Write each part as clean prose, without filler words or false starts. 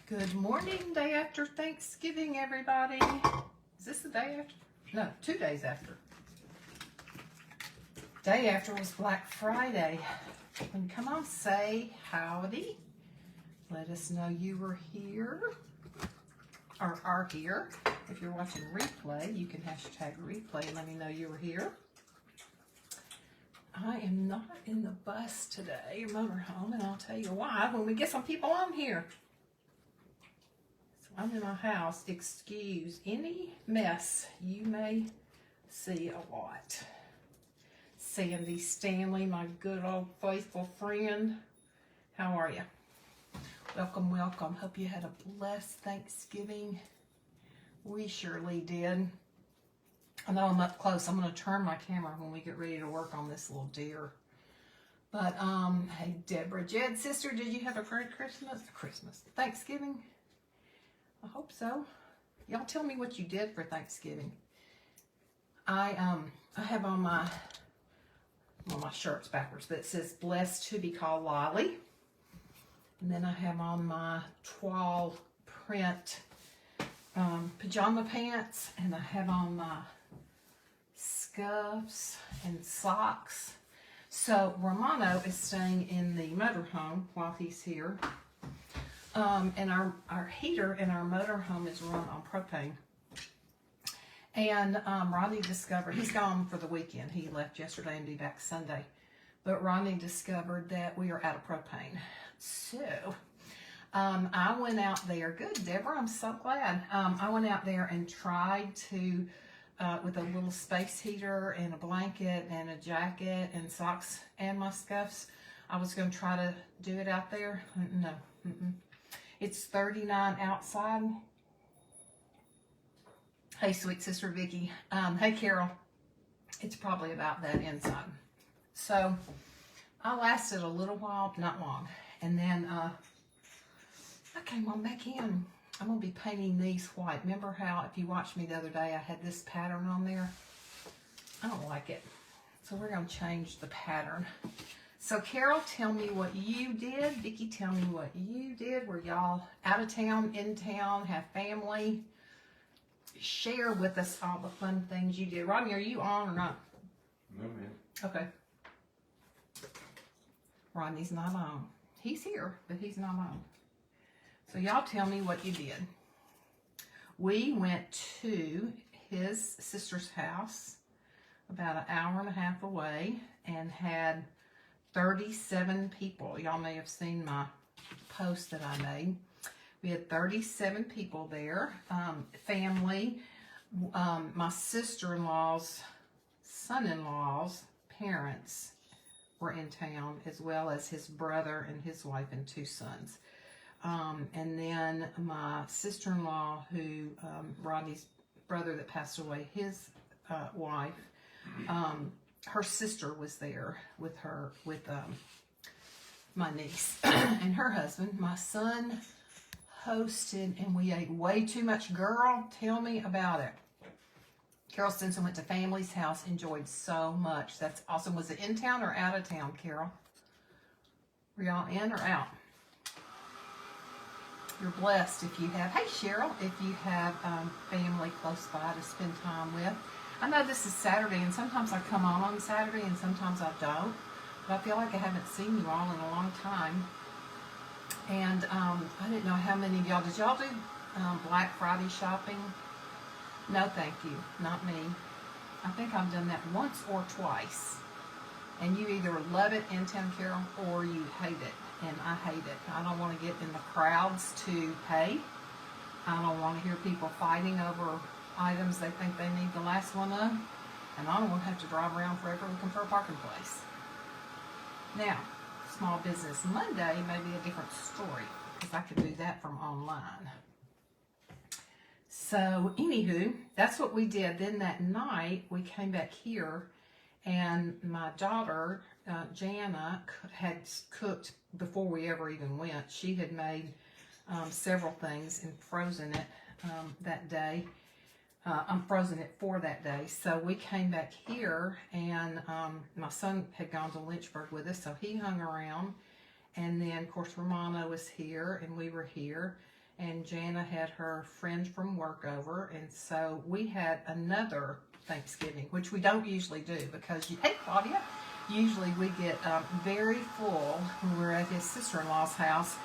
Good morning, day after Thanksgiving, everybody. Is this the day after? No, 2 days after. Day after was Black Friday. And come on, say howdy. Let us know you were here or are here. If you're watching replay, you can hashtag replay and let me know you were here. I am not in the bus today, or motorhome, and I'll tell you why when we get some people on here. So I'm in my house. Excuse any mess you may see a lot. Sandy Stanley, my good old faithful friend. How are you? Welcome, welcome. Hope you had a blessed Thanksgiving. We surely did. I know I'm up close. I'm going to turn my camera when we get ready to work on this little deer. But, hey, Deborah, Jed's sister, did you have a great Thanksgiving? I hope so. Y'all tell me what you did for Thanksgiving. I have on my, well, my shirt's backwards, but it says blessed to be called Lolly. And then I have on my toile print pajama pants, and I have on my scuffs and socks. So Romano is staying in the motorhome while he's here. And our heater in our motorhome is run on propane. And Rodney discovered, he's gone for the weekend. He left yesterday and be back Sunday. But Rodney discovered that we are out of propane. So I went out there. Good, Deborah, I'm so glad. I went out there and tried to, with a little space heater and a blanket and a jacket and socks and my scuffs, I was going to try to do it out there. No. It's 39 outside. Hey, sweet sister Vicky. Hey, Carol. It's probably about that inside. So I lasted a little while, not long. And then I came on back in. I'm going to be painting these white. Remember how, if you watched me the other day, I had this pattern on there? I don't like it. So we're going to change the pattern. So Carol, tell me what you did. Vicki, tell me what you did. Were y'all out of town, in town, have family? Share with us all the fun things you did. Rodney, are you on or not? No, man. Okay. Rodney's not on. He's here, but he's not on. So y'all tell me what you did. We went to his sister's house about an hour and a half away and had 37 people. Y'all may have seen my post that I made. We had 37 people there. Family, my sister-in-law's son-in-law's parents were in town, as well as his brother and his wife and 2 sons. And then my sister-in-law, who, Rodney's brother that passed away, his wife, her sister was there with her, with my niece and her husband. My son hosted, and we ate way too much. Girl, tell me about it. Carol Stinson went to family's house, enjoyed so much. That's awesome. Was it in town or out of town, Carol? Were y'all in or out? You're blessed if you have, hey Cheryl, if you have family close by to spend time with. I know this is Saturday, and sometimes I come on Saturday, and sometimes I don't. But I feel like I haven't seen you all in a long time. And I didn't know how many of y'all, did y'all do Black Friday shopping? No, thank you. Not me. I think I've done that once or twice. And you either love it in town, Carol, or you hate it. And I hate it. I don't want to get in the crowds to pay. I don't want to hear people fighting over items they think they need the last one of. And I don't want to have to drive around forever looking for a parking place. Now, Small Business Monday may be a different story, because I could do that from online. So, anywho, that's what we did. Then that night, we came back here, and my daughter, Jana, had cooked before we ever even went. She had made several things and frozen it that day. I'm frozen it for that day. So we came back here, and my son had gone to Lynchburg with us, so he hung around. And then, of course, Romano was here, and we were here. and Jana had her friends from work over, and so we had another Thanksgiving, which we don't usually do because, hey Claudia, usually we get very full when we're at his sister-in-law's house,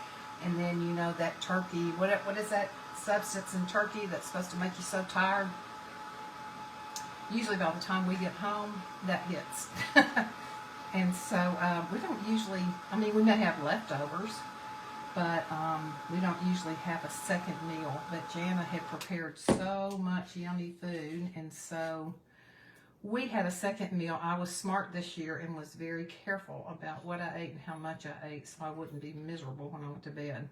and then you know that turkey, what is that substance in turkey that's supposed to make you so tired? Usually by the time we get home, that hits. And so we don't usually, I mean, we may have leftovers, but we don't usually have a second meal. But Jana had prepared so much yummy food, and so we had a second meal. I was smart this year and was very careful about what I ate and how much I ate so I wouldn't be miserable when I went to bed.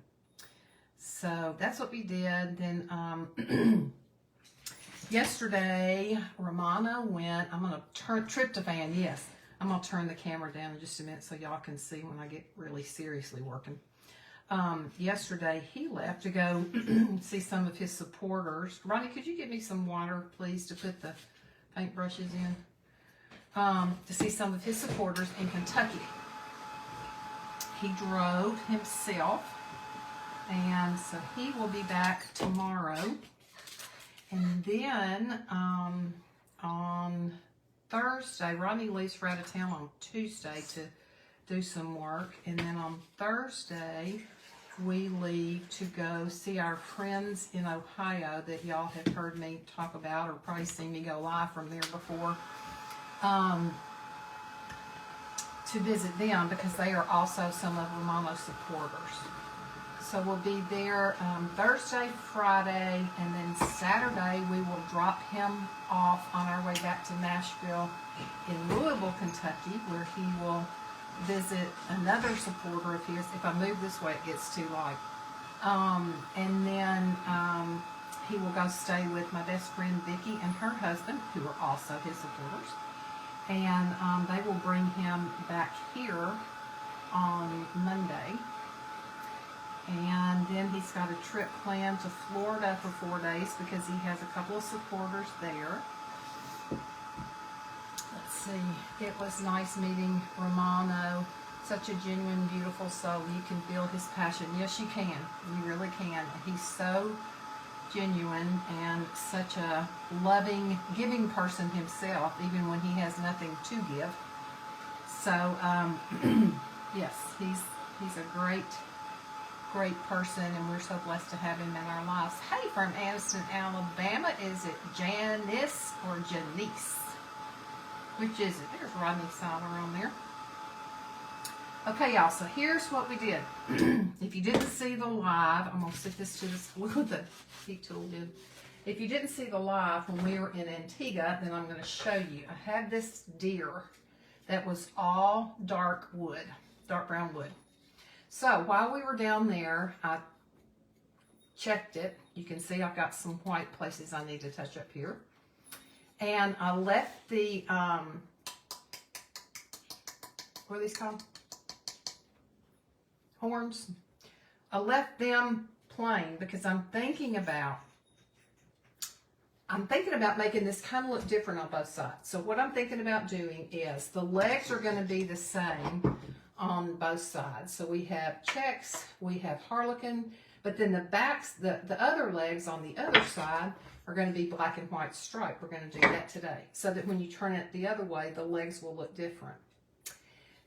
So that's what we did. Then yesterday, Romana went, I'm going to turn, tryptophan, yes. I'm going to turn the camera down in just a minute so y'all can see when I get really seriously working. Yesterday, he left to go see some of his supporters. Ronnie, could you get me some water, please, to put the paintbrushes in? To see some of his supporters in Kentucky. He drove himself, and so he will be back tomorrow. And then on Thursday, Rodney leaves for out of town on Tuesday to do some work. And then on Thursday, we leave to go see our friends in Ohio that y'all have heard me talk about or probably seen me go live from there before, to visit them because they are also some of Romano's supporters. So we'll be there Thursday, Friday, and then Saturday we will drop him off on our way back to Nashville in Louisville, Kentucky, where he will visit another supporter of his. If I move this way, it gets too light. And then he will go stay with my best friend Vicki and her husband, who are also his supporters. And they will bring him back here on Monday. And then he's got a trip planned to Florida for 4 days because he has a couple of supporters there. Let's see. It was nice meeting Romano. Such a genuine, beautiful soul. You can feel his passion. Yes, you can. You really can. He's so genuine and such a loving, giving person himself, even when he has nothing to give. So, yes, he's a great person, and we're so blessed to have him in our lives. Hey, from Addison, Alabama, is it Janice or Janice? Which is it? There's Rodney Siler on there. Okay, y'all, so here's what we did. If you didn't see the live, I'm going to sit this to the heat tool did. If you didn't see the live when we were in Antigua, then I'm going to show you. I had this deer that was all dark wood, dark brown wood. So while we were down there, I checked it. You can see I've got some white places I need to touch up here. And I left the, what are these called? Horns. I left them plain because I'm thinking about making this kind of look different on both sides. So what I'm thinking about doing is the legs are going to be the same on both sides. So we have checks, we have harlequin, but then the backs, the other legs on the other side are going to be black and white striped. We're going to do that today so that when you turn it the other way, the legs will look different.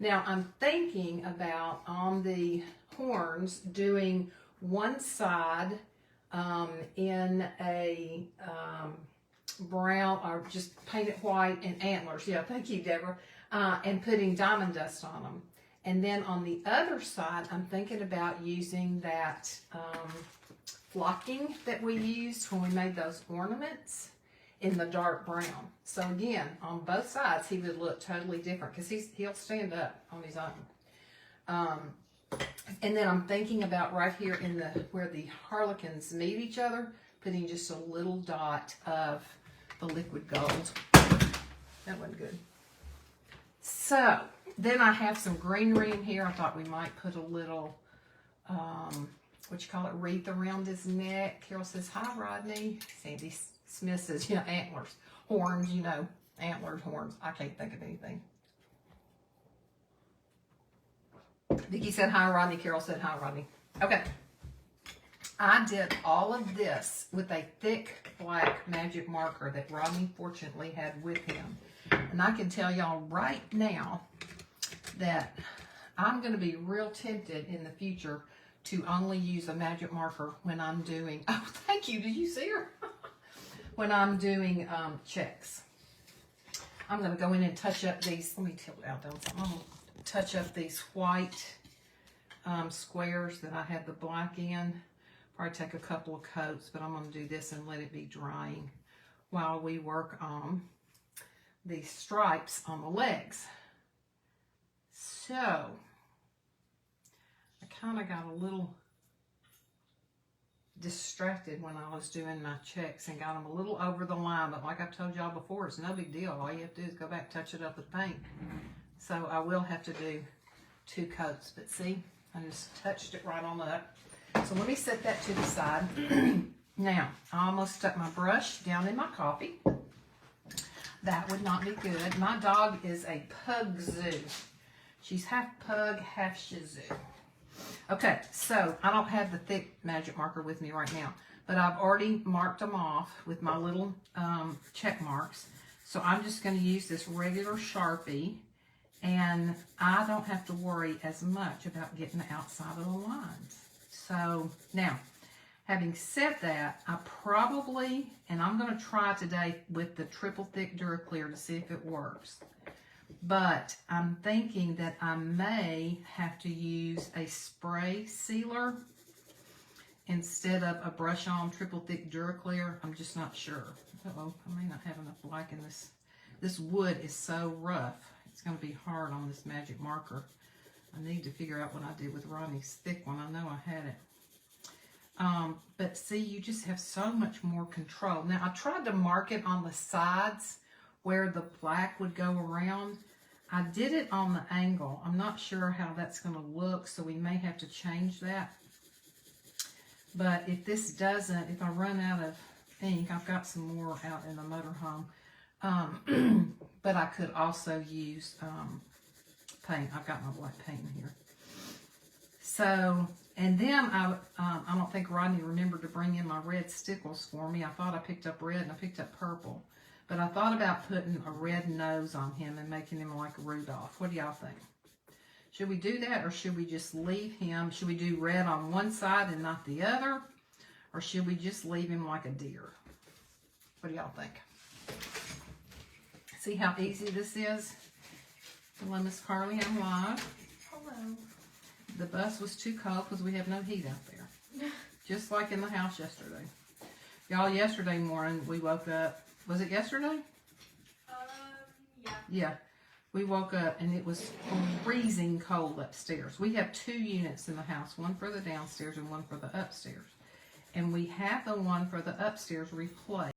Now I'm thinking about on the horns doing one side in a brown, or just paint it white, and antlers. Yeah, thank you, Deborah. And putting diamond dust on them. And then on the other side, I'm thinking about using that flocking that we used when we made those ornaments in the dark brown. So again, on both sides, he would look totally different because he'll stand up on his own. And then I'm thinking about right here in where the harlequins meet each other, putting just a little dot of the liquid gold. That wasn't good. So then I have some greenery in here. I thought we might put a little, wreath around his neck. Carol says, hi, Rodney. Sandy Smith says, antlers. Horns, antlers, horns. I can't think of anything. Vicki said, hi, Rodney. Carol said, hi, Rodney. Okay. I did all of this with a thick black magic marker that Rodney fortunately had with him. And I can tell y'all right now that I'm going to be real tempted in the future to only use a magic marker when I'm doing, oh, thank you, did you see her? When I'm doing checks. I'm going to go in and touch up these, let me tilt it out down some. I'm going to touch up these white squares that I had the black in. Probably take a couple of coats, but I'm going to do this and let it be drying while we work on these stripes on the legs. So, I kind of got a little distracted when I was doing my checks and got them a little over the line, but like I've told y'all before, it's no big deal. All you have to do is go back, touch it up with paint. So I will have to do 2 coats, but see, I just touched it right on up. So let me set that to the side. Now, I almost stuck my brush down in my coffee. That would not be good. My dog is a pug zoo. She's half pug, half Shih Tzu. Okay, so I don't have the thick magic marker with me right now, but I've already marked them off with my little check marks. So I'm just going to use this regular Sharpie, and I don't have to worry as much about getting the outside of the lines. So now, having said that, I probably, and I'm going to try today with the triple thick Duraclear to see if it works. But I'm thinking that I may have to use a spray sealer instead of a brush on triple thick Duraclear. I'm just not sure. Uh-oh, I may not have enough black in this. This wood is so rough. It's going to be hard on this magic marker. I need to figure out what I did with Rodney's thick one. I know I had it. But see, you just have so much more control. Now, I tried to mark it on the sides where the black would go around. I did it on the angle. I'm not sure how that's going to look, so we may have to change that. But if this doesn't, if I run out of ink, I've got some more out in the motorhome. But I could also use paint. I've got my black paint in here. So, and then I don't think Rodney remembered to bring in my red stickles for me. I thought I picked up red and I picked up purple. But I thought about putting a red nose on him and making him like a Rudolph. What do y'all think? Should we do that, or should we just leave him? Should we do red on one side and not the other? Or should we just leave him like a deer? What do y'all think? See how easy this is? Hello, Miss Carly, I'm live. Hello. The bus was too cold because we have no heat out there. Just like in the house yesterday. Y'all, yesterday morning we woke up. Was it yesterday? Yeah. Yeah. We woke up and it was freezing cold upstairs. We have 2 units in the house, one for the downstairs and one for the upstairs. And we had the one for the upstairs replaced.